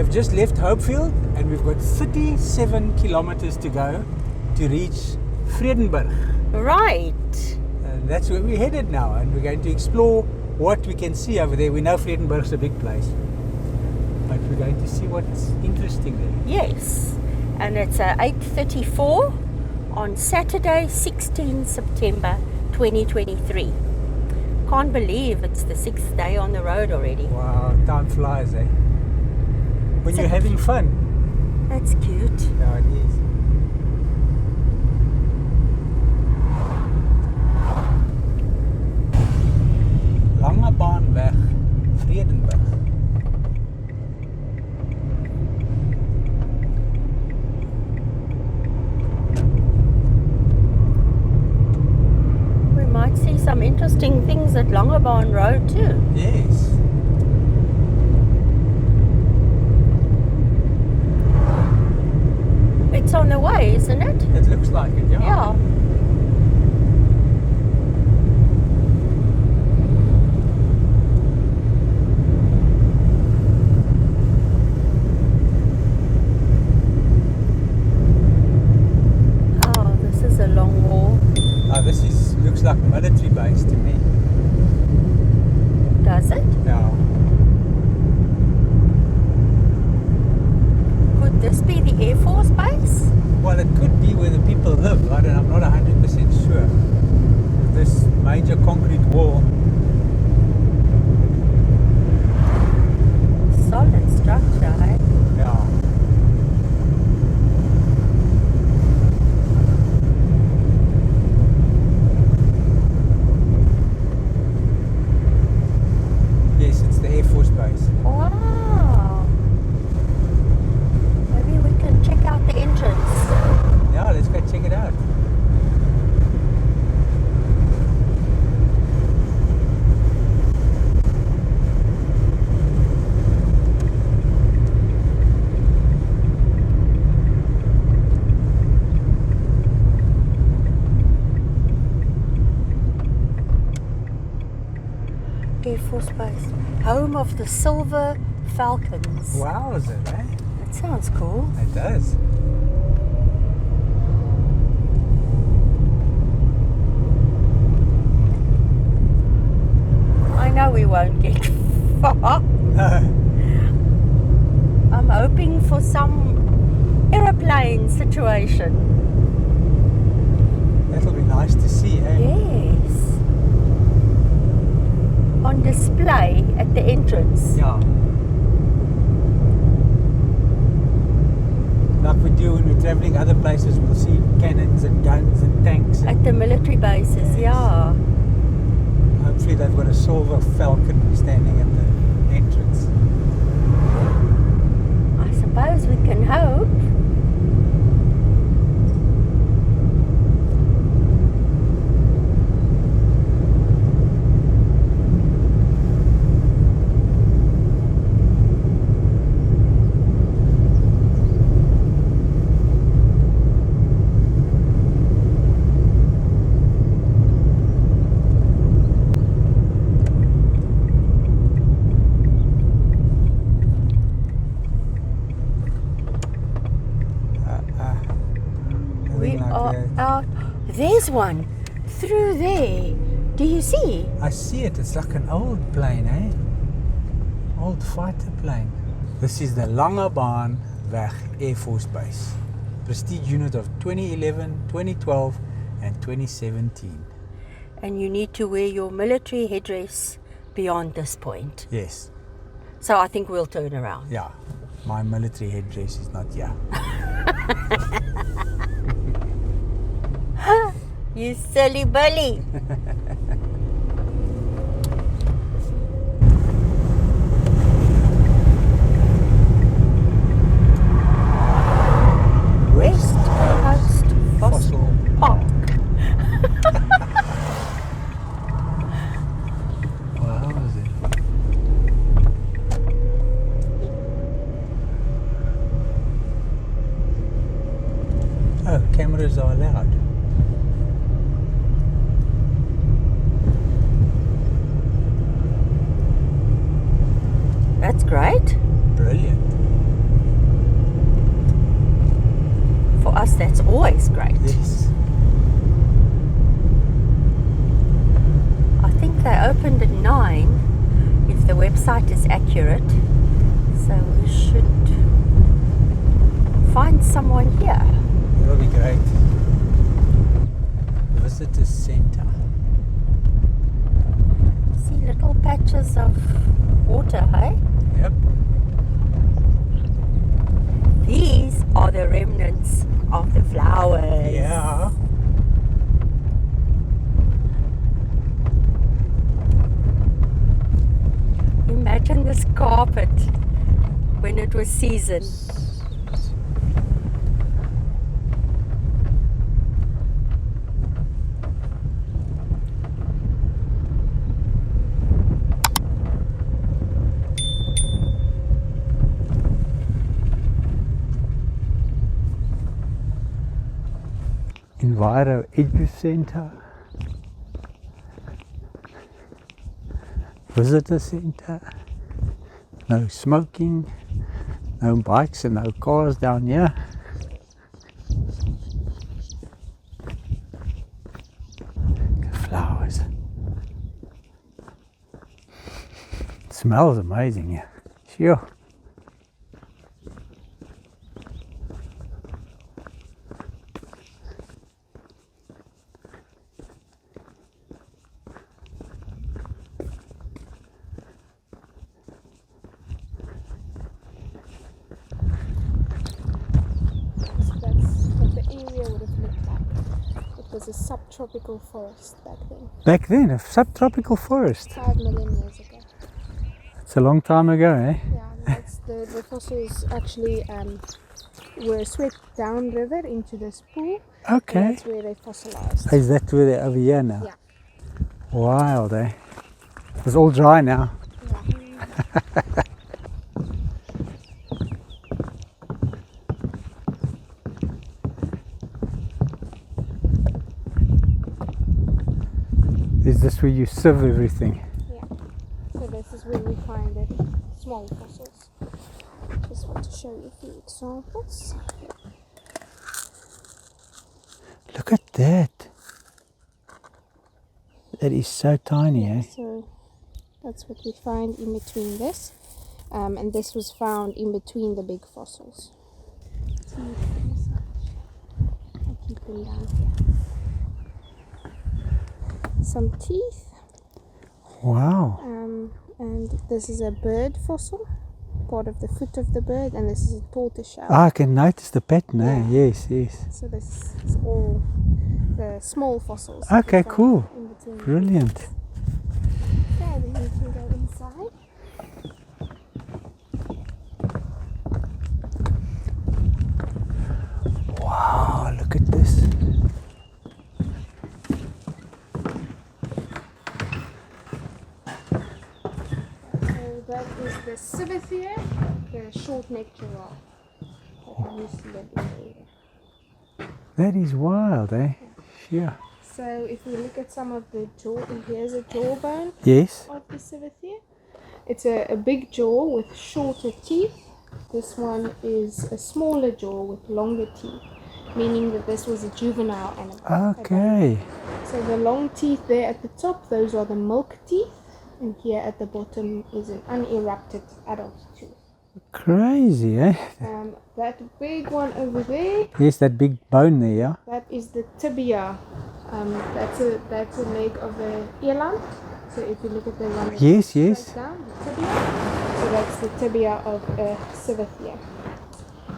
have just left Hopefield and we've got 37 kilometers to go to reach Vredenburg. Right. And that's where we're headed now, and we're going to explore what we can see over there. We know Vredenburg's a big place, but we're going to see what's interesting there. Yes. And it's 8:34 on Saturday, 16 September 2023. Can't believe it's the 6th day on the road already. Wow, time flies, eh? When you're having fun. That's cute. Yeah, it is. Langebaanweg Vredenburg. We might see some interesting things at Langebaan Road too. Yes. It's on the way, isn't it? It looks like it, yeah. Yeah. Oh, this is a long walk. Looks like military base to me. Does it? Yeah. Could this be the Air Force Base? Well, it could be where the people live. I'm not 100% sure. With this major concrete wall. Solid structure, eh? Yeah. Yes, it's the Air Force Base. Wow. Maybe we can check out the entrance. Yeah, let's go check it out. Air Force Base. Home of the Silver Falcons. Wow, is it, eh? That sounds cool. It does. I know we won't get far. No. I'm hoping for some aeroplane situation. That'll be nice to see, eh? Yes. On display at the entrance. Yeah. Like we do when we're traveling other places, we'll see cannons and guns and tanks. At the military bases, Yes. yeah. Hopefully they've got a silver falcon standing at the entrance. I suppose we can hope. We are out. There's one through there. Do you see? I see it. It's like an old plane, eh? Old fighter plane. This is the Langebaanweg Air Force Base. Prestige unit of 2011, 2012 and 2017. And you need to wear your military headdress beyond this point. Yes. So I think we'll turn around. Yeah. My military headdress is not here. You silly bully. West Coast Fossil Park. Wow, is it? Oh, cameras are allowed. That's great. Brilliant. house, that's always great. Yes. I think they opened at 9, if the website is accurate. So we should find someone here. That'll be great. Visitor Center. See little patches of water, hey? Yep. These are the remnants of the flowers. Yeah. Imagine this carpet when it was season. Enviro Edu Center. Visitor Center. No smoking. No bikes and no cars down here. Flowers. It smells amazing here. Sure. Was a subtropical forest back then. Back then, a subtropical forest. 5 million years ago. It's a long time ago, eh? Yeah, that's the fossils actually were swept downriver into this pool. Okay. And that's where they fossilized. Is that where they're over here now? Yeah. Wild, eh? It's all dry now. Yeah. Is this where you sieve everything? Yeah. So this is where we find it. Small fossils. Just want to show you a few examples. Look at that. That is so tiny, eh? So that's what we find in between this. And this was found in between the big fossils. I'll keep them down here. Some teeth. Wow. And this is a bird fossil, part of the foot of the bird, and this is a tortoiseshell. Ah, I can notice the pattern, eh? Yeah. Yes, yes. So this is all the small fossils. Okay, we found cool. in between. Brilliant. Okay, then we can go inside. Wow, look at this. So that is the Civithere, the short-necked giraffe that used to live in the area. That is wild, eh? Sure. So if we look at some of the jaw, here's a jawbone Yes. of the Civithere. It's a big jaw with shorter teeth. This one is a smaller jaw with longer teeth, meaning that this was a juvenile animal. Okay. So the long teeth there at the top, those are the milk teeth, and here at the bottom is an unerupted adult tooth. Crazy, eh? That big one over there, Yes, that big bone there, yeah? that is the tibia. That's a leg of a eland. So if you look at the one Yes, straight yes. down, the tibia. So that's the tibia of a Civithere.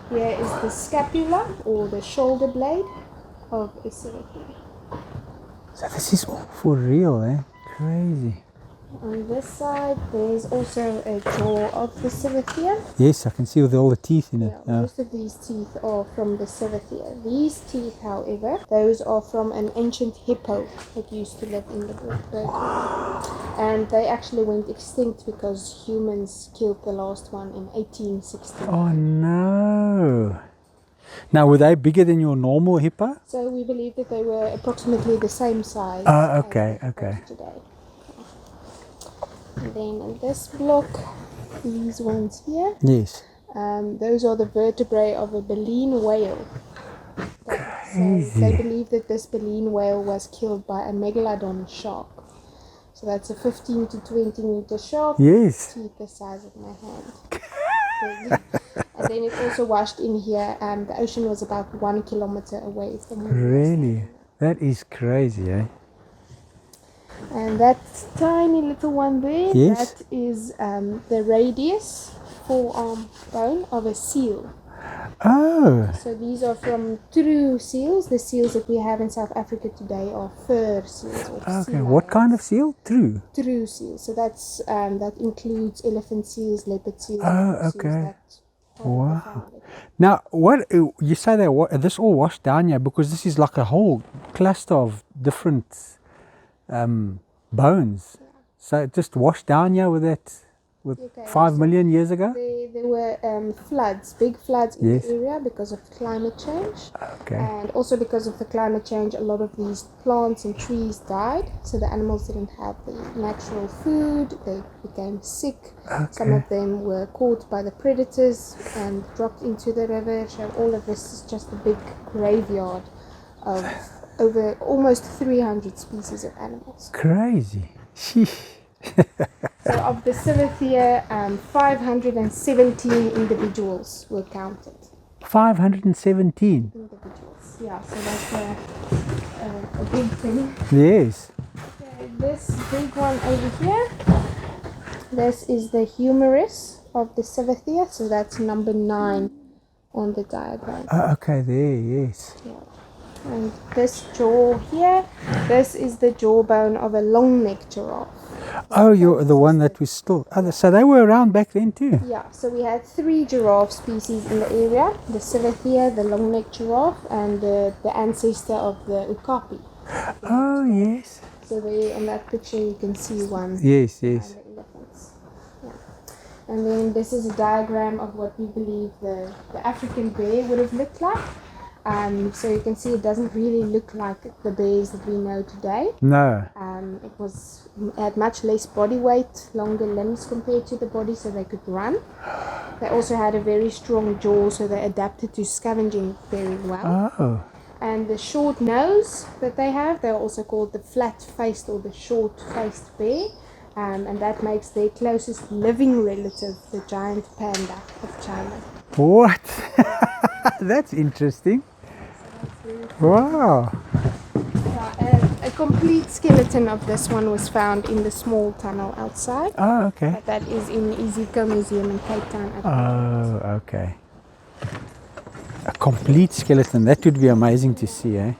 Here is the scapula, or the shoulder blade of a Civithere. So this is all for real, eh? Crazy. On this side, there's also a jaw of the Civithere. Yes, I can see with all the teeth in it. Yeah, most of these teeth are from the Civithere. These teeth, however, those are from an ancient hippo that used to live in the bird. And they actually went extinct because humans killed the last one in 1860. Oh no. Now, were they bigger than your normal hippo? So we believe that they were approximately the same size Okay, as okay. today. And then in this block, these ones here, Yes. those are the vertebrae of a baleen whale. They believe that this baleen whale was killed by a megalodon shark. So that's a 15 to 20 meter shark. Yes. Teeth the size of my hand. Big. And then it also washed in here, and the ocean was about 1 kilometer away from where we were Really? standing. That is crazy, eh? And that tiny little one there, Yes. that is the radius forearm bone of a seal. Oh, So these are from true seals. The seals that we have in South Africa today are fur seals. Or okay. sea What kind of lions. seal? True. True seals. So that's that includes elephant seals, leopard seals. Oh, and seals okay. that part of the Wow. family. Now, what you say that this all washed down here because this is like a whole cluster of different bones. So it just washed down here with that, with Okay, 5 so million years ago. There were floods, big floods in Yes. the area because of climate change. Okay. And also because of the climate change, a lot of these plants and trees died. So the animals didn't have the natural food. They became sick. Some of them were caught by the predators and dropped into the river. So all of this is just a big graveyard of over almost 300 species of animals. Crazy. Sheesh. So of the Civithea, 517 individuals were counted. 517. Individuals, yeah, so that's a big thing. Yes. Okay, this big one over here, this is the humerus of the Civithea, so that's number 9 on the diagram. Okay, there, yes. Yeah. And this jaw here, this is the jawbone of a long-necked giraffe. Oh, you're the one that was still. Oh, so they were around back then too. Yeah, so we had 3 giraffe species in the area, the Civithea, the long-necked giraffe, and the ancestor of the okapi. Oh, yes. So there on that picture you can see one. Yes, yes. And the elephants. Yeah. And then this is a diagram of what we believe the African bear would have looked like. So you can see it doesn't really look like the bears that we know today. No. It had much less body weight, longer limbs compared to the body, so they could run. They also had a very strong jaw, so they adapted to scavenging very well. Oh. And the short nose that they have, they're also called the flat-faced or the short-faced bear. And that makes their closest living relative the giant panda of China. What? That's interesting. Wow. A complete skeleton of this one was found in the small tunnel outside. Oh, okay. But that is in Iziko Museum in Cape Town. At the moment. Oh, okay. A complete skeleton. That would be amazing to see, eh?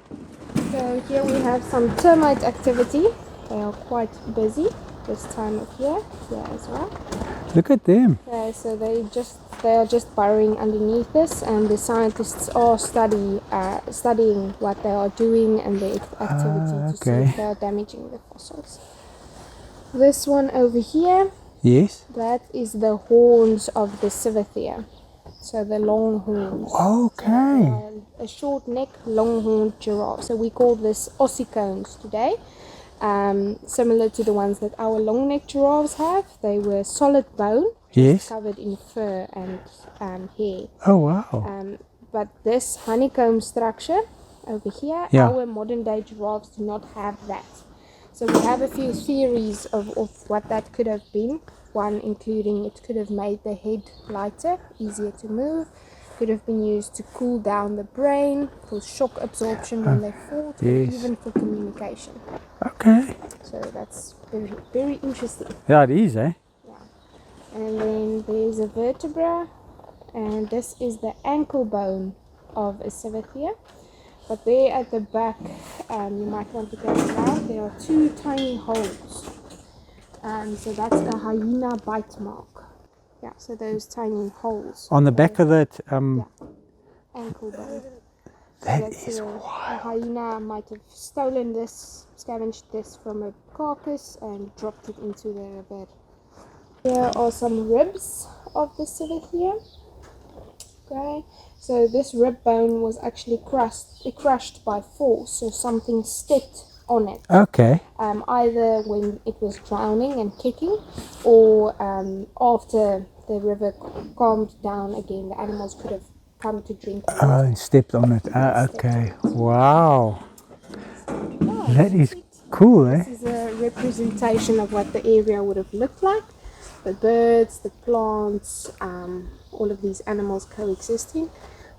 So here we have some termite activity. They are quite busy this time of year here as well. Look at them. So they are just burrowing underneath this, and the scientists are studying what they are doing and their activity to see if they are damaging the fossils. This one over here, Yes. that is the horns of the Civithea. So the long horns. Okay. A short neck, long horned giraffe. So we call this ossicones today. Similar to the ones that our long necked giraffes have. They were solid bone, Yes. covered in fur and hair. Oh, wow. But this honeycomb structure over here, Yeah. our modern day giraffes do not have that. So we have a few theories of what that could have been. One including it could have made the head lighter, easier to move. Could have been used to cool down the brain, for shock absorption when they fought, Yes. or even for communication. Okay. So that's very, very interesting. Yeah, it is, eh? And then there's a vertebra, and this is the ankle bone of a Civithea. But there at the back, you might want to go around, there are 2 tiny holes. So that's a hyena bite mark. Yeah, so those tiny holes. On the back of that, Ankle bone. that That's is a wild. hyena might have stolen this, scavenged this from a carcass and dropped it into the river. Here are some ribs of the Civithea. Okay, so this rib bone was actually crushed by force, so something stepped on it. Okay. Either when it was drowning and kicking, or after the river calmed down again, the animals could have come to drink Oh, water. and stepped on it. Ah, Stepped okay. Wow. Yeah, That is it- cool, eh? This is a representation of what the area would have looked like. The birds, the plants, all of these animals coexisting.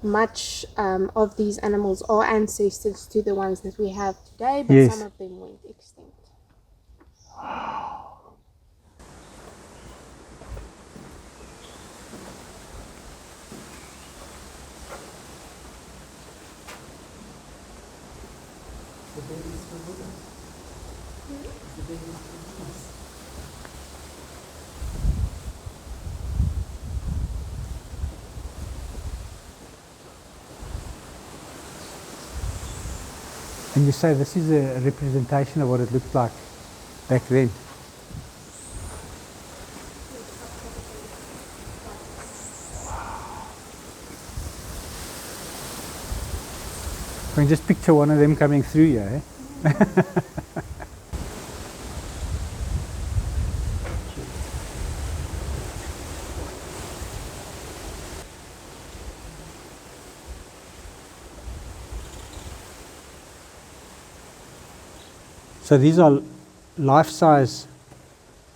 Much of these animals are ancestors to the ones that we have today, but Yes. some of them went extinct. And you say this is a representation of what it looked like back then. I can just picture one of them coming through here, eh? So these are life-size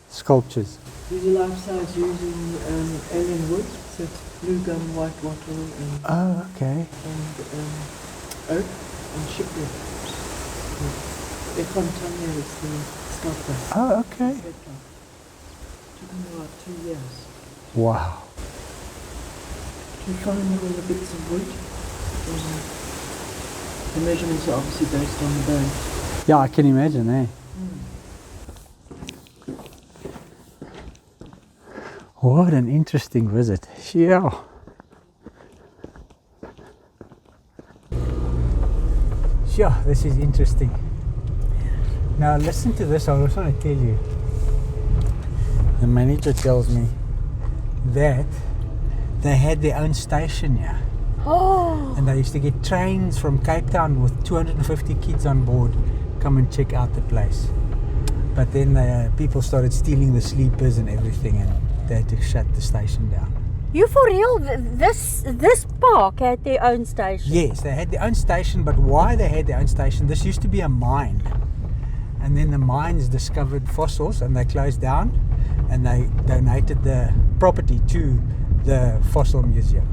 sculptures. These are life size using alien wood, so it's blue gum, white wattle, and Oh, okay. oak and shipwood. Efontaine is the sculptor. Oh, okay. Took him about 2 years Wow. to find all the bits of wood. The measurements are obviously based on the bone. Yeah, I can imagine, eh? What an interesting visit. Yeah. Sure, this is interesting. Now listen to this, I just want to tell you. The manager tells me that they had their own station here. Oh, And they used to get trains from Cape Town with 250 kids on board, come and check out the place. But then people started stealing the sleepers and everything, and they had to shut the station down. you for real? This park had their own station. Yes, they had their own station, but why they had their own station, this used to be a mine. And then the mines discovered fossils and they closed down and they donated the property to the fossil museum.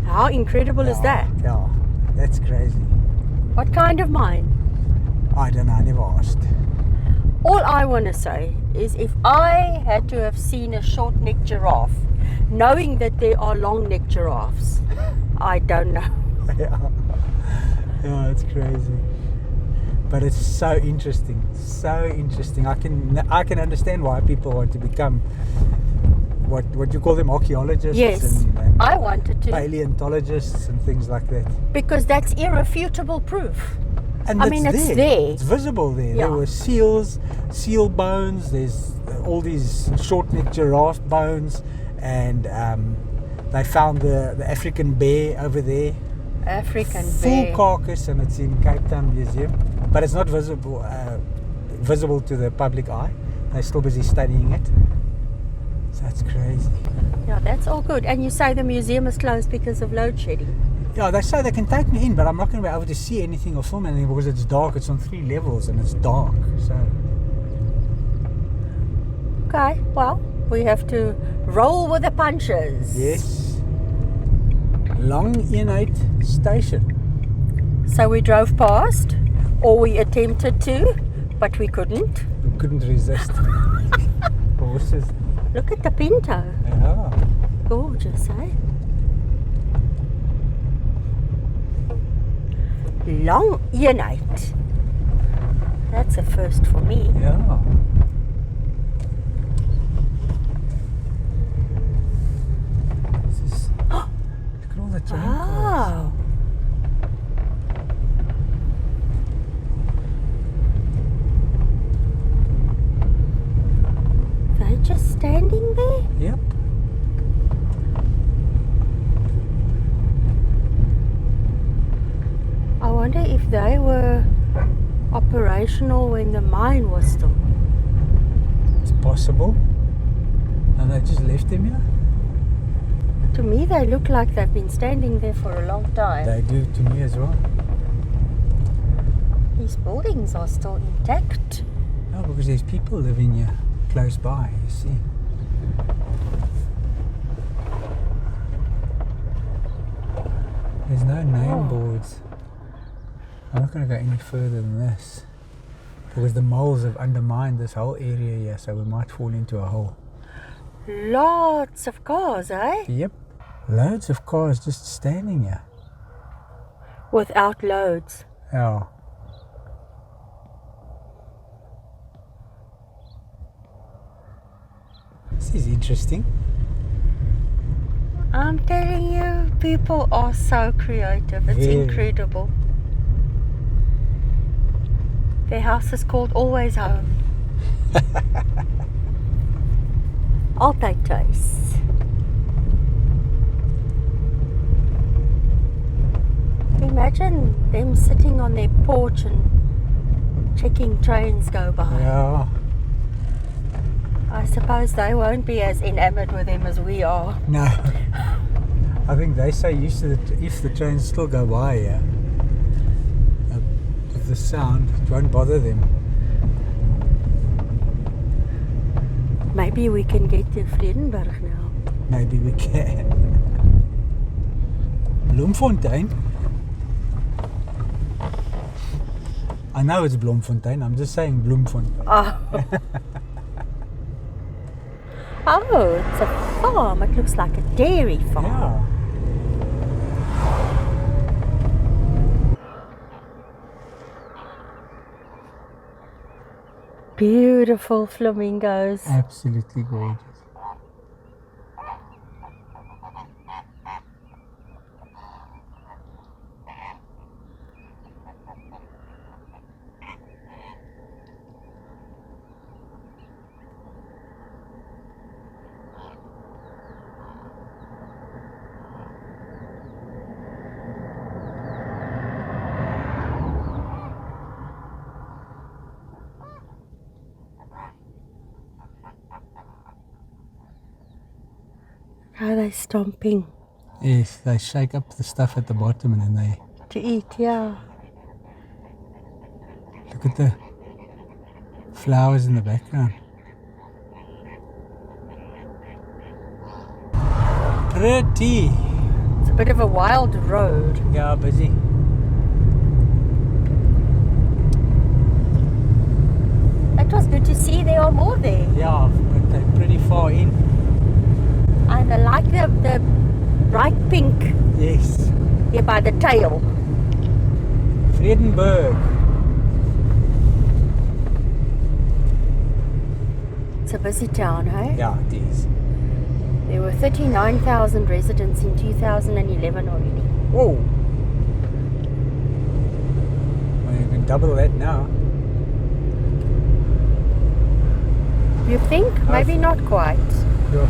How incredible is that? Yeah, that's crazy. What kind of mine? I don't know, I never asked. All I want to say is if I had to have seen a short-necked giraffe, knowing that there are long-necked giraffes, I don't know. Yeah, it's crazy. But it's so interesting, so interesting. I can understand why people want to become what you call them, archaeologists Yes, and I wanted to, paleontologists and things like that. because that's irrefutable proof. And I mean, it's there. It's visible there. Yeah. There were seals, seal bones. There's all these short-necked giraffe bones, and they found the African bear over there. African Full bear. carcass, and it's in Cape Town Museum, but it's not visible to the public eye. They're still busy studying it. So it's crazy. Yeah, that's all good. And you say the museum is closed because of load shedding. Yeah, they say they can take me in, but I'm not going to be able to see anything or film anything because it's dark. It's on 3 levels and it's dark. So Okay, well, we have to roll with the punches. yes, Langebaanweg Station. So we drove past, or we attempted to, but we couldn't. We couldn't resist. Horses. Look at the Pinto. Yeah. Gorgeous, eh? Langebaanweg. That's a first for me. Yeah. This is, look at all the train cars. Oh. They're just standing there? Yep. I wonder if they were operational when the mine was still. It's possible. And they just left him here. To me, they look like they've been standing there for a long time. They do to me as well. These buildings are still intact. No, because there's people living here close by, you see. There's no name boards. I'm not going to go any further than this. Because the moles have undermined this whole area here, so we might fall into a hole. Lots of cars, eh? Yep. Loads of cars just standing here. Without loads. Yeah. This is interesting. I'm telling you, people are so creative. It's Very. incredible. Their house is called Always Home. I'll take taste. Imagine them sitting on their porch and checking trains go by. Yeah. I suppose they won't be as enamored with them as we are. No. I think they so used to it, if the trains still go by here, with the sound, it won't bother them. Maybe we can get to Vredenburg now. Maybe we can. Bloemfontein? I know it's Bloemfontein, I'm just saying Bloemfontein. Oh. Oh, it's a farm. It looks like a dairy farm. Yeah. Beautiful flamingos. Absolutely gorgeous. How are they stomping? Yes, they shake up the stuff at the bottom and then they To eat, yeah. look at the flowers in the background. Pretty. It's a bit of a wild road. Yeah, busy. It was good to see there are more there. Yeah, but they're pretty far in. And I like the bright pink Yes. here by the tail. Vredenburg. It's a busy town, hey? Yeah, it is. There were 39,000 residents in 2011 already. Whoa. Well, you can double that now. You think? Maybe not quite. Yeah.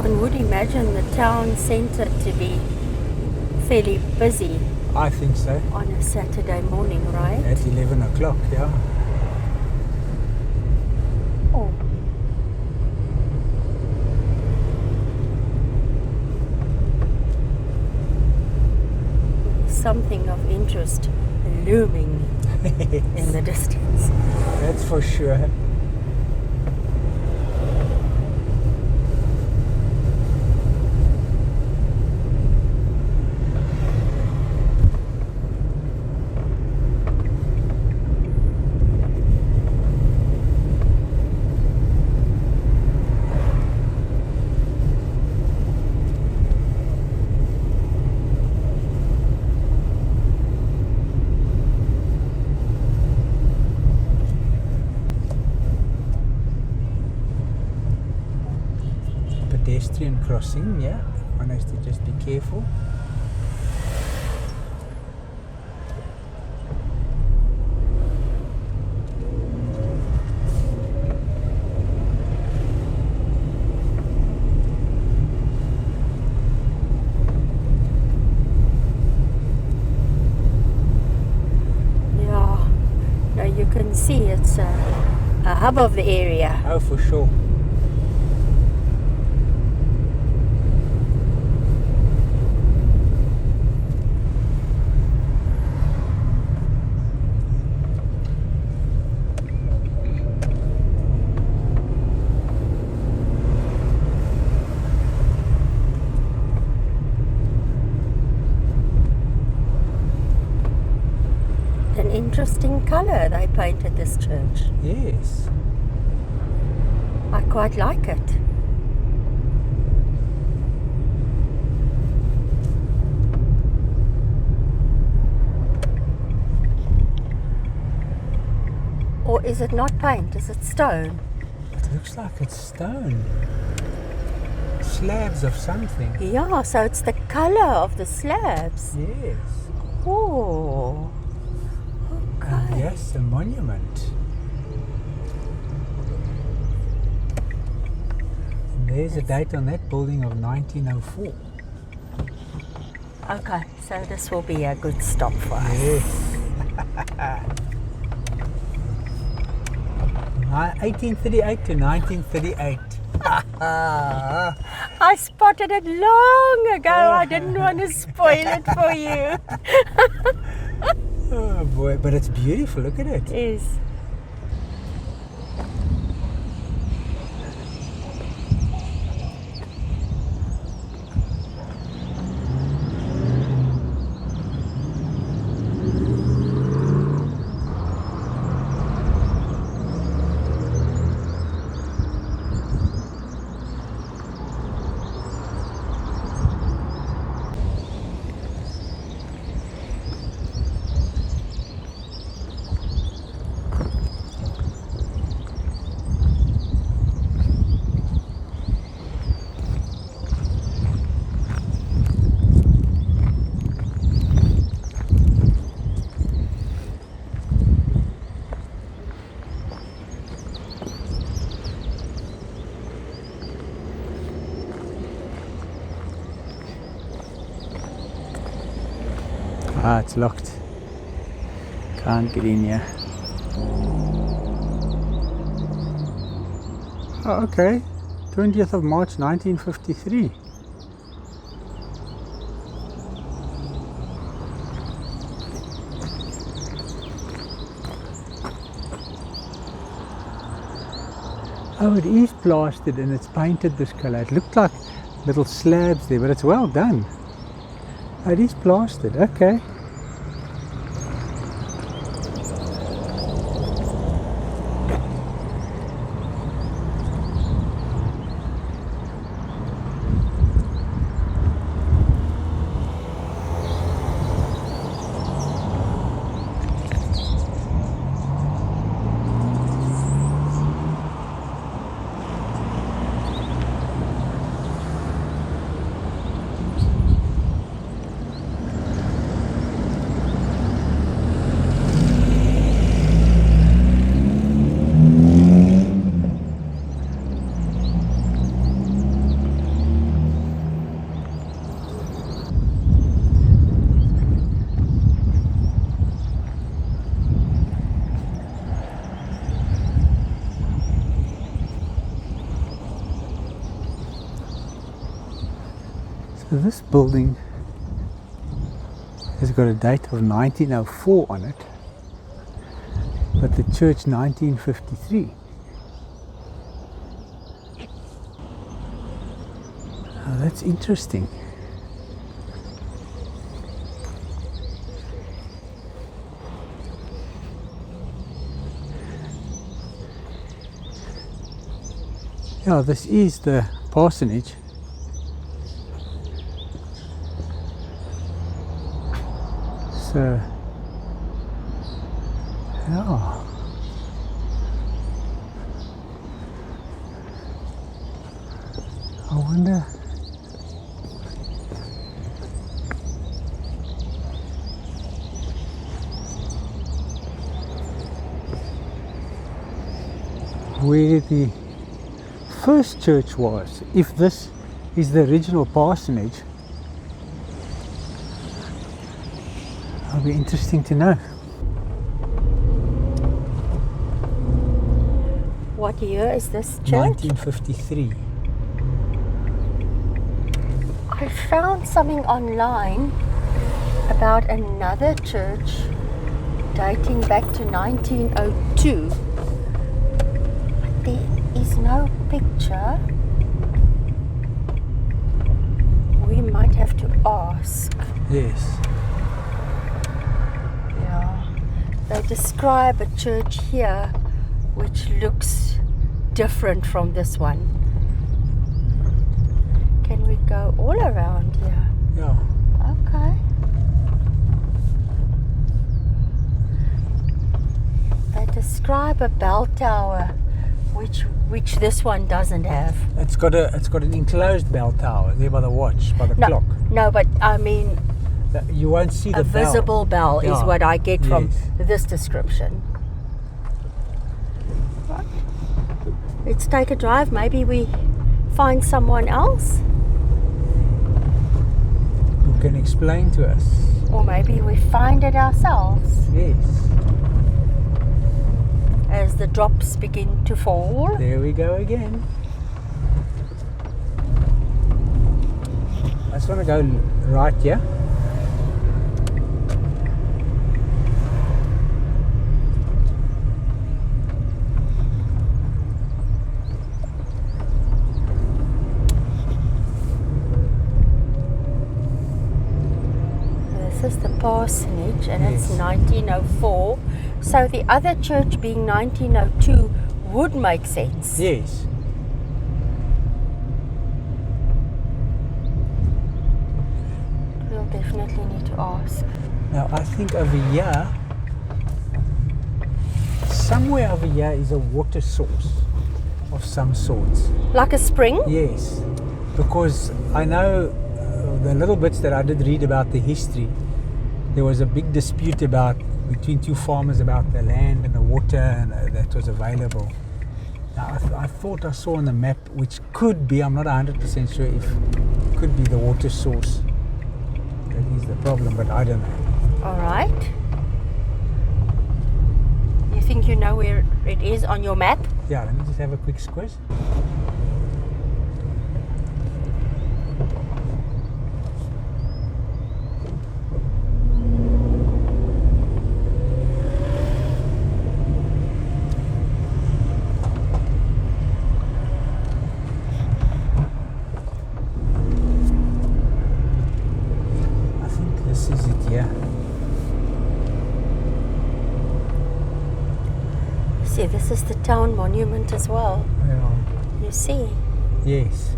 One would imagine the town centre to be fairly busy I think so. on a Saturday morning, right? At 11 o'clock, yeah. Oh. Something of interest looming in the distance. That's for sure. pedestrian crossing, yeah. One has to just be careful. Yeah, now you can see it's a hub of the area. Oh, for sure. An interesting colour they painted this church. Yes. I quite like it. Or is it not paint? Is it stone? It looks like it's stone. Slabs of something. Yeah, so it's the colour of the slabs. Yes. Oh. And yes, a monument. And there's a date on that building of 1904. Okay, so this will be a good stop for us. Yes. 1838 to 1938. I spotted it long ago. I didn't want to spoil it for you. Oh boy, but it's beautiful. Look at it. Yes. Ah, it's locked. Can't get in here. Oh, okay. 20th of March 1953. Oh, it is plastered and it's painted this colour. It looked like little slabs there, but it's well done. Oh, it is plastered, okay. So this building has got a date of 1904 on it, but the church 1953. Oh, that's interesting. Yeah, this is the parsonage. So, yeah. I wonder. Where the first church was, if this is the original parsonage. It'll be interesting to know. What year is this church? 1953. I found something online about another church dating back to 1902. But there is no picture. We might have to ask. Yes. Yeah. They describe a church here which looks different from this one. Can we go all around here? Yeah. Okay. They describe a bell tower which this one doesn't have. It's got an enclosed bell tower there by the watch, by the clock. No, but I mean You won't see the a bell. visible bell is Yeah. what I get from Yes. this description. Right. Let's take a drive. Maybe we find someone else, Who can explain to us. or maybe we find it ourselves Yes. as the drops begin to fall. There we go again. I just want to go right here. This is the parsonage, and it's Yes. 1904. So the other church being 1902 would make sense. Yes. We'll definitely need to ask. Now I think over here, somewhere over here is a water source of some sorts. Like a spring? Yes, because I know the little bits that I did read about the history, there was a big dispute between two farmers about the land and the water and that was available. Now I thought I saw on the map, which could be, I'm not 100% sure if it could be the water source. That is the problem, but I don't know. All right. You think you know where it is on your map? Yeah, let me just have a quick squiz. I think this is it, yeah. See, this is the town monument as well. Yeah. You see? Yes.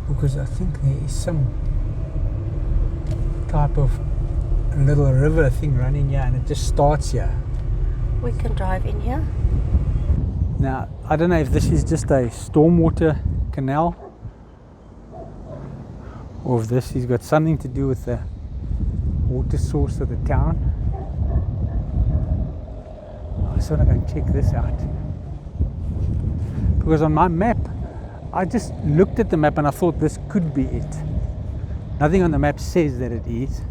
Because I think there is some type of little river thing running here and it just starts here. We can drive in here. Now, I don't know if this is just a stormwater canal or if this has got something to do with the water source of the town. I just want to go and check this out. Because on my map, I just looked at the map and I thought this could be it. Nothing on the map says that it is.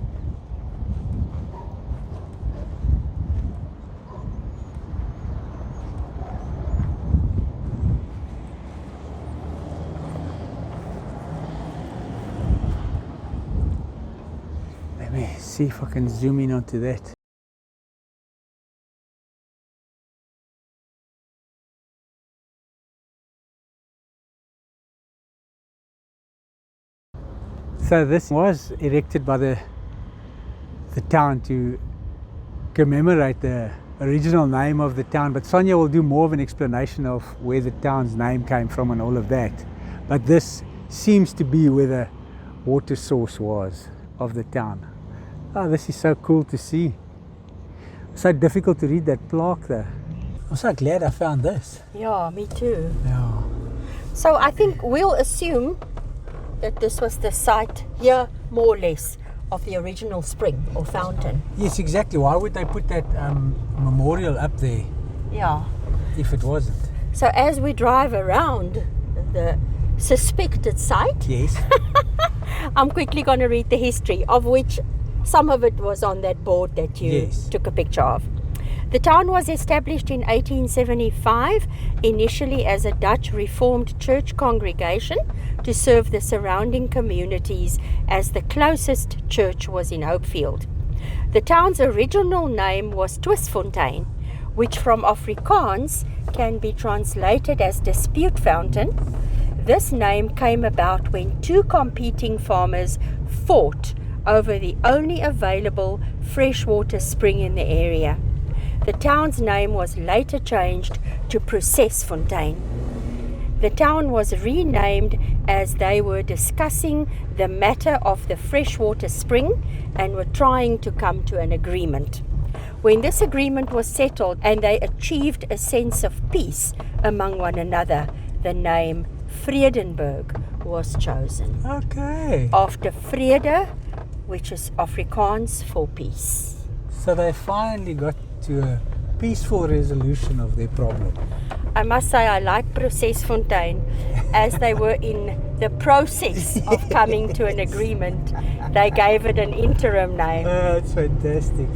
Let me see if I can zoom in onto that. So this was erected by the town to commemorate the original name of the town, but Sonia will do more of an explanation of where the town's name came from and all of that. But this seems to be where the water source was of the town. Oh, this is so cool to see. So difficult to read that plaque though. I'm so glad I found this. Yeah, me too. Yeah. So I think we'll assume that this was the site here, more or less, of the original spring or fountain. Yes, exactly. Why would they put that memorial up there Yeah. if it wasn't? So as we drive around the suspected site, Yes. I'm quickly going to read the history, of which some of it was on that board that you Yes. took a picture of. The town was established in 1875, initially as a Dutch Reformed church congregation to serve the surrounding communities, as the closest church was in Hopefield. The town's original name was Twistfontein, which from Afrikaans can be translated as dispute fountain. This name came about when two competing farmers fought over the only available freshwater spring in the area. The town's name was later changed to Procesfontein. The town was renamed as they were discussing the matter of the freshwater spring and were trying to come to an agreement. When this agreement was settled and they achieved a sense of peace among one another, the name Vredenburg was chosen. Okay. After vrede, which is Afrikaans for peace. So they finally got to a peaceful resolution of their problem. I must say I like Procesfontein, as they were in the process of coming to an agreement. They gave it an interim name. That's fantastic.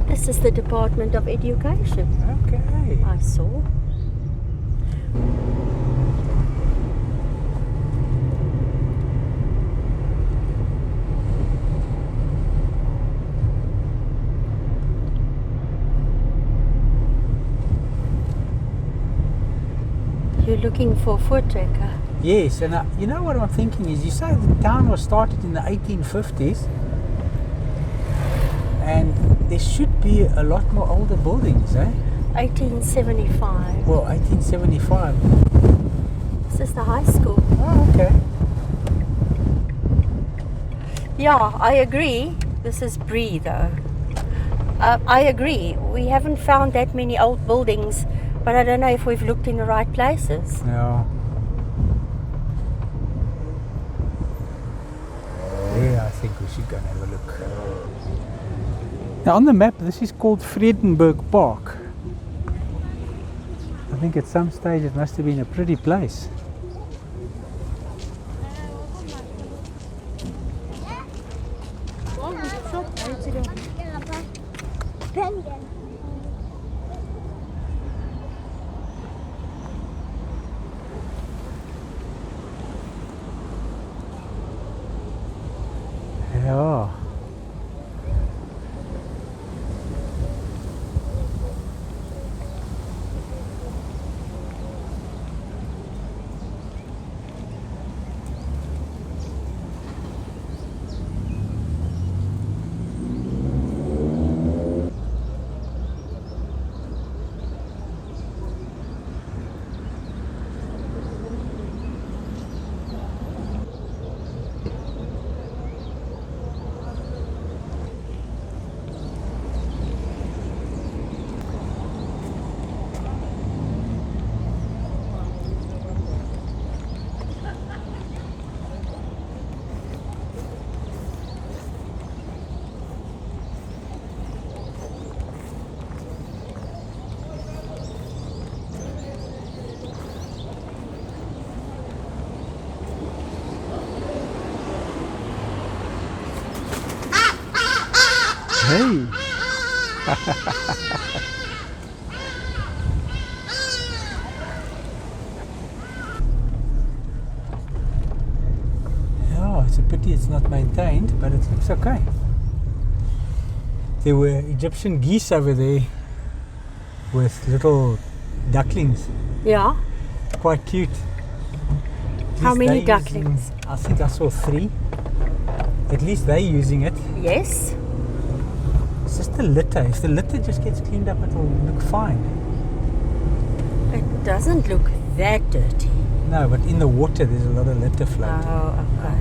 This is the Department of Education, Okay. I saw. You're looking for Voortrekker. Yes, and you know what I'm thinking is, you say the town was started in the 1850s, and there should be a lot more older buildings, eh? 1875. Well, 1875. This is the high school. Oh, okay. Yeah, I agree. This is Bree though. I agree. We haven't found that many old buildings, but I don't know if we've looked in the right places. Yeah. Yeah, I think we should go and have a look. Now on the map, this is called Vredenburg Park. I think at some stage it must have been a pretty place. Ja. Hey. Yeah, it's a pity it's not maintained, but it looks okay. There were Egyptian geese over there with little ducklings. Yeah. Quite cute. How These many days, ducklings? I think I saw 3. At least they're using it. Yes. It's just the litter. If the litter just gets cleaned up, it'll look fine. It doesn't look that dirty. No, but in the water there's a lot of litter floating. Oh, okay.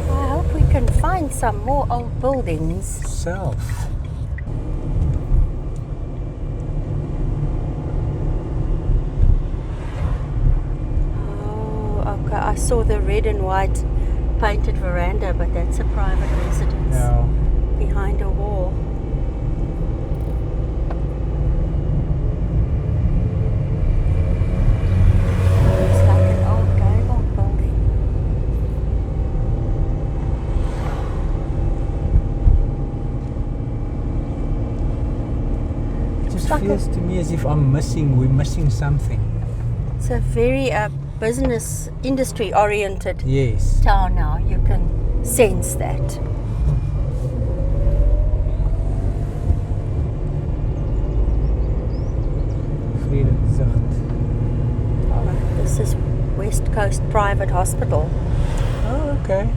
I hope we can find some more old buildings. Self. I saw the red and white painted veranda, but that's a private residence Yeah. behind a wall. It's like an old gable building. It just like a- feels to me as if we're missing something. It's a very business industry oriented Yes. town now. You can sense that. Vredenburg. Oh, this is West Coast Private Hospital. Oh, okay.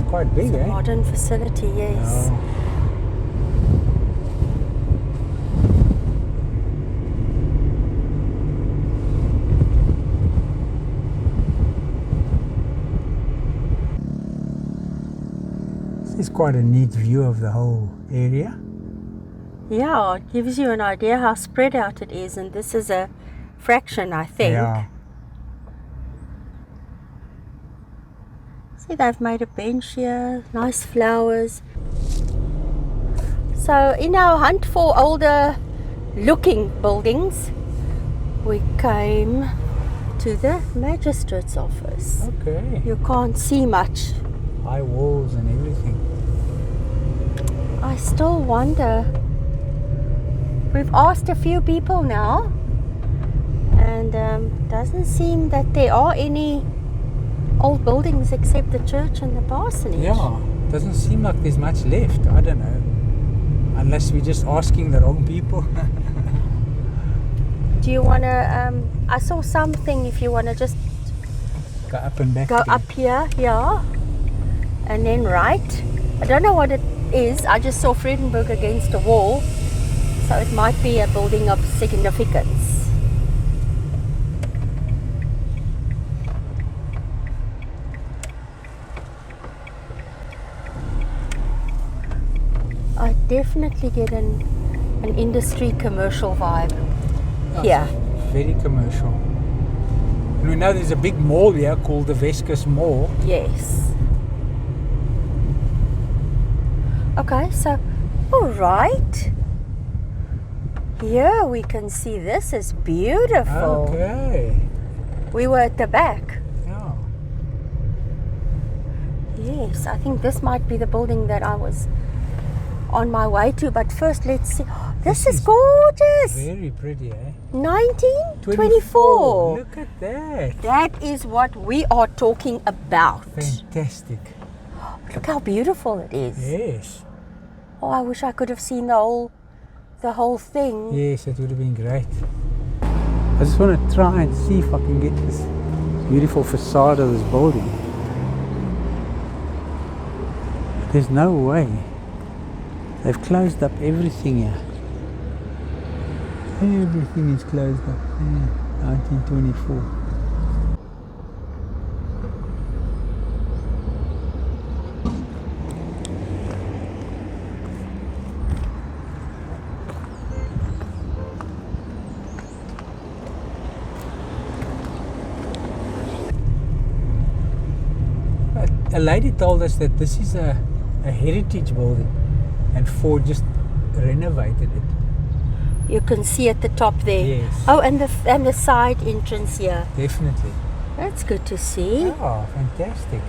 Quite big, It's a eh? modern facility, yes. Oh. This is quite a neat view of the whole area. Yeah, it gives you an idea how spread out it is, and this is a fraction, I think. Yeah. See, they've made a bench here, nice flowers. So, in our hunt for older looking buildings, we came to the magistrate's office. Okay. You can't see much. High walls and everything. I still wonder. We've asked a few people now, and doesn't seem that there are any old buildings except the church and the parsonage. Yeah. Doesn't seem like there's much left. I don't know. Unless we're just asking the wrong people. Do you want to? I saw something. If you want to just Go up and back. go again. up here, yeah, and then right. I don't know what it is. I just saw Vredenburg against a wall, so it might be a building of significance. I definitely get an industry commercial vibe Oh, here. it's very commercial. And we know there's a big mall here called the Vescus Mall. Yes. Okay, so, all right. Here we can see this is beautiful. Okay. We were at the back. Yeah. Yes, I think this might be the building that I was on my way to. But first, let's see. This is gorgeous. Very pretty, eh? 1924. Look at that. That is what we are talking about. Fantastic. Look how beautiful it is. Yes. Oh, I wish I could have seen the whole thing. Yes, it would have been great. I just want to try and see if I can get this beautiful facade of this building. There's no way. They've closed up everything here. Everything is closed up. Yeah, 1924. A lady told us that this is a heritage building and Ford just renovated it. You can see at the top there. Yes. Oh, and the side entrance here. Definitely. That's good to see. Oh, fantastic.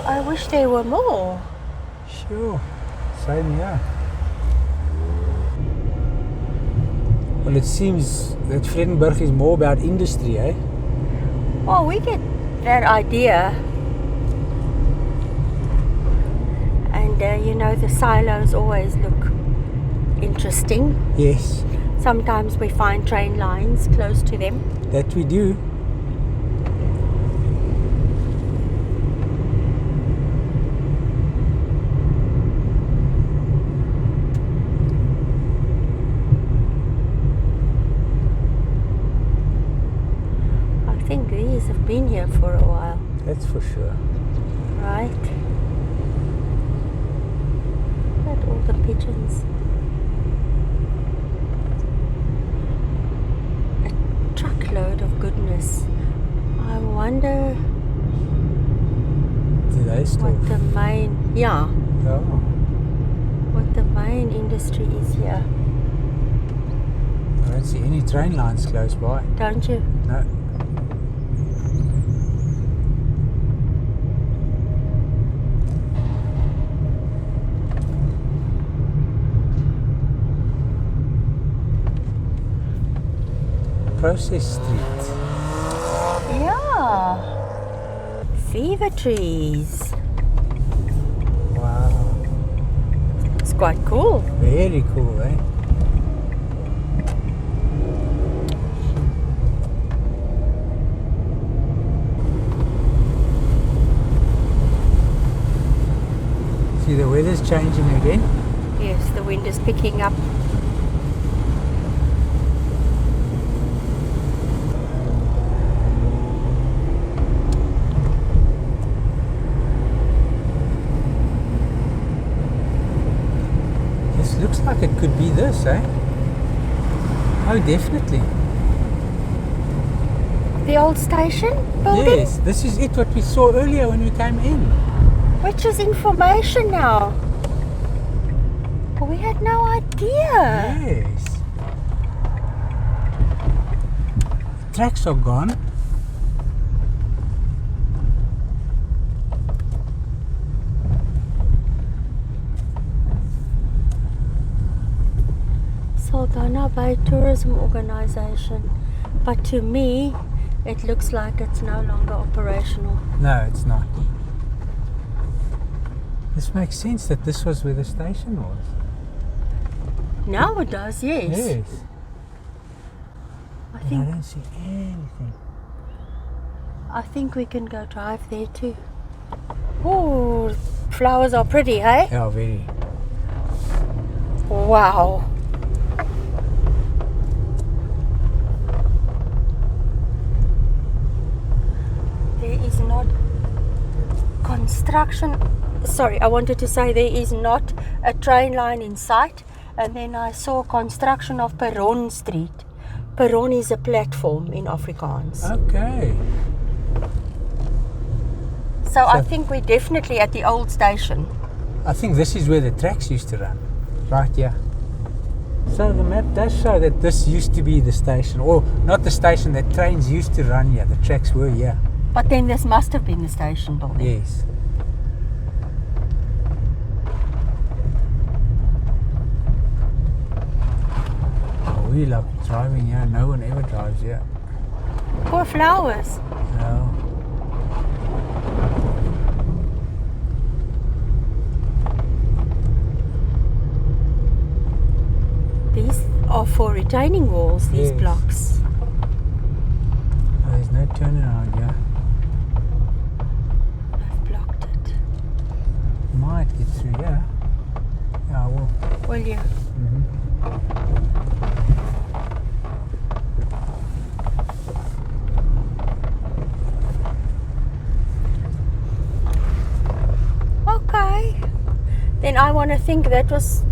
I wish there were more. Sure. Same here. Well, it seems that Vredenburg is more about industry, eh? Well, we get that idea. And you know, the silos always look interesting. Yes, Sometimes we find train lines close to them. that we do. I think these have been here for a while, That's for sure. right? Look at all the pigeons. A truckload of goodness. I wonder Do they still? what the main, yeah, Oh. what the main industry is here. I don't see any train lines close by. Don't you? No. Process Street. Yeah. Fever trees. Wow. It's quite cool. Very cool, eh? See, the weather's changing again. Yes, the wind is picking up. This looks like it could be this, eh? Oh, definitely. The old station building, Yes, this is it, what we saw earlier when we came in. which is information now. We had no idea. Yes. Tracks are gone. Saldanha Bay Tourism Organization. But to me, it looks like it's no longer operational. No, it's not. This makes sense that this was where the station was. Now it does, yes. Yes. I And I think don't see anything. I think we can go drive there too. Oh, flowers are pretty, hey? Yeah, very. Wow. There is not construction. Sorry, I wanted to say there is not a train line in sight. And then I saw construction of Perron Street. Perron is a platform in Afrikaans. Okay. So I think we're definitely at the old station. I think this is where the tracks used to run. Right, yeah. So the map does show that this used to be the station. Or not the station, that trains used to run here. The tracks were here. But then this must have been the station building. Yes. Oh, we love driving here. No one ever drives here. Poor flowers. No. These are for retaining walls, these Yes. blocks. Oh, there's no turnaround here. I've blocked it. Might get through here. Yeah, I will. Will you? Okay. Then I want to think that was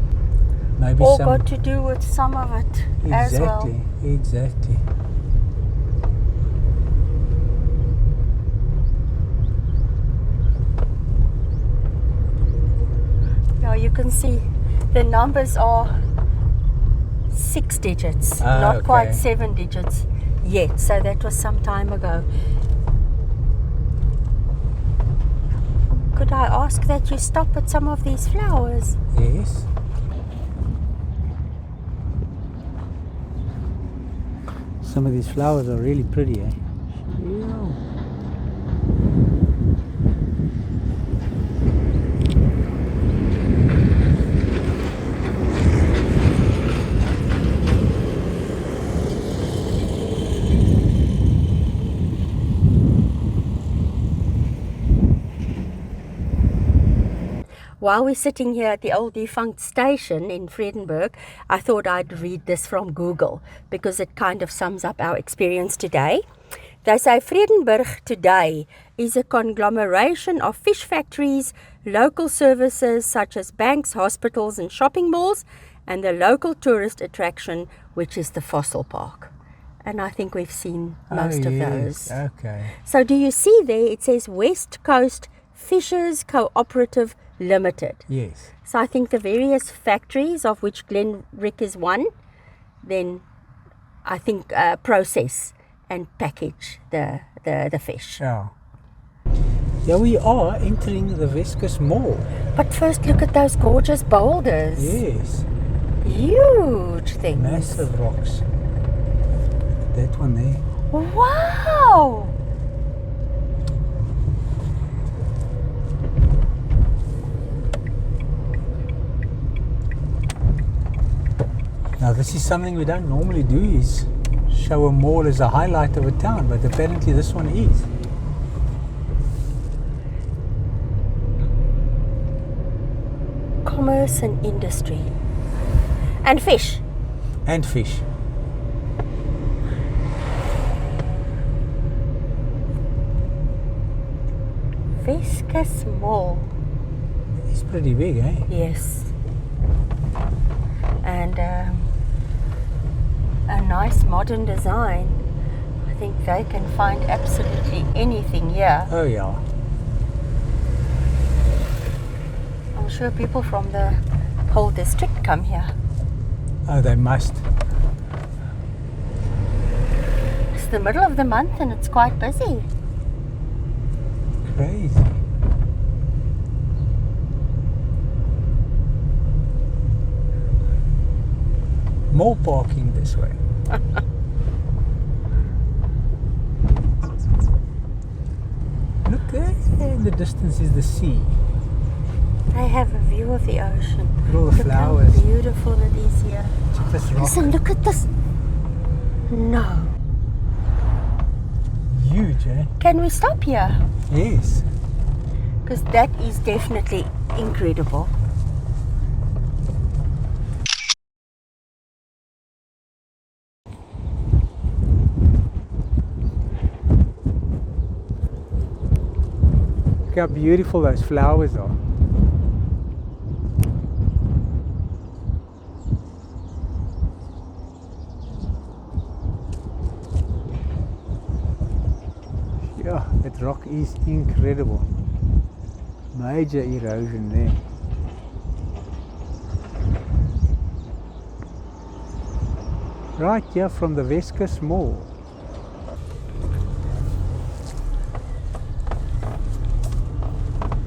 Maybe all some. got to do with some of it as well. Exactly. Exactly. Yeah, you can see the numbers are 6 digits, Ah, not quite okay. 7 digits yet. So that was some time ago. Could I ask that you stop at some of these flowers? Yes. Some of these flowers are really pretty, eh? Yeah. While we're sitting here at the old defunct station in Vredenburg, I thought I'd read this from Google because it kind of sums up our experience today. They say Vredenburg today is a conglomeration of fish factories, local services such as banks, hospitals and shopping malls, and the local tourist attraction, which is the fossil park. And I think we've seen most of those. Okay. So do you see there, it says West Coast Fishers Cooperative Limited. Yes. So I think the various factories, of which Glenrick is one, then I think process and package the fish. Yeah. Yeah, we are entering the Weskus Mall. But first look at those gorgeous boulders. Yes. Huge things. Massive rocks. That one there. Wow! Now this is something we don't normally do, is show a mall as a highlight of a town, but apparently this one is. Commerce and industry. And fish. And fish. Weskus Mall. It's pretty big, eh? Yes. And a nice modern design. I think they can find absolutely anything here. Oh yeah. I'm sure people from the whole district come here. Oh, they must. It's the middle of the month and it's quite busy. Crazy. More parking this way. Look there, in the distance is the sea. They have a view of the ocean. Look at all the Look flowers. how beautiful it is here. Check this rock. Listen, look at this. No. Huge, eh? Can we stop here? Yes. Because that is definitely incredible. Look how beautiful those flowers are. Yeah, that rock is incredible. Major erosion there. Right here from the Weskus Mall.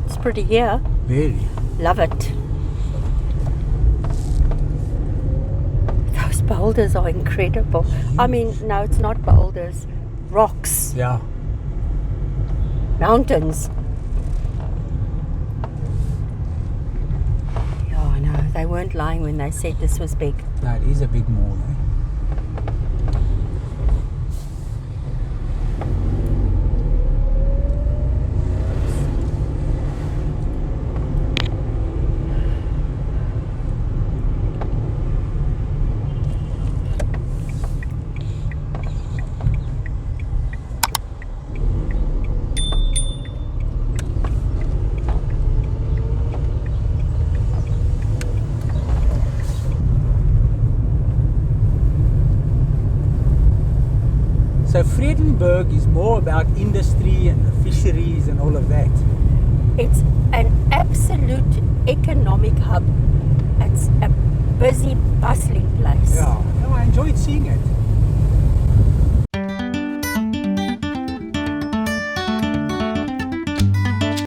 It's pretty here. Very. Love it. Those boulders are incredible. I mean, no, it's not boulders. Rocks. Yeah. Mountains. Yeah, I know. They weren't lying when they said this was big. No, it is a big mall, eh? So Vredenburg is more about industry and the fisheries and all of that. It's an absolute economic hub. It's a busy, bustling place. Yeah, I enjoyed seeing it.